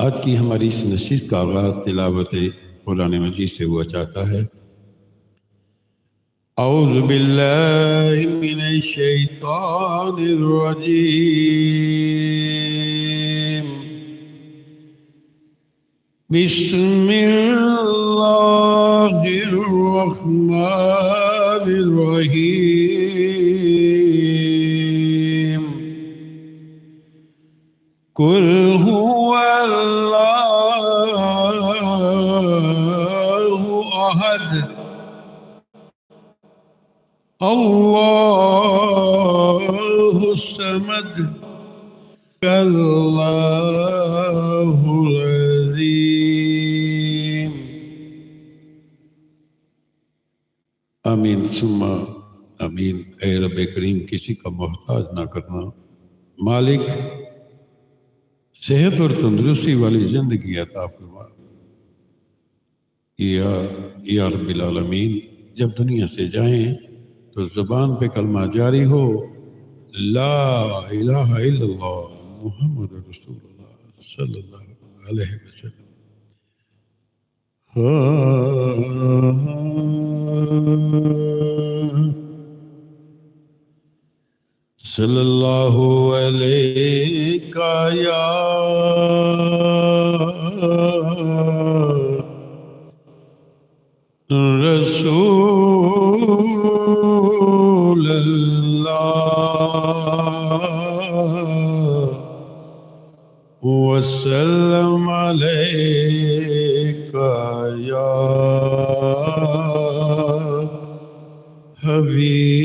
آج کی ہماری اس نشست کا آغاز تلاوت قرآن مجید سے ہوا چاہتا ہے۔ اعوذ باللہ من الشیطان الرجیم، بسم اللہ الرحمن الرحیم، قل هو اللہ احد اللہ الصمد اللہ العظیم۔ آمین ثم آمین۔ اے رب کریم، کسی کا محتاج نہ کرنا، مالک صحت اور تندرستی والی زندگی عطا فرما۔ یا رب العالمین، جب دنیا سے جائیں تو زبان پہ کلمہ جاری ہو، لا الہ الا اللہ محمد رسول اللہ صلی اللہ علیہ وسلم۔ صلی اللہ علیہ یا رسول اللہ وسلم علیک یا حبیب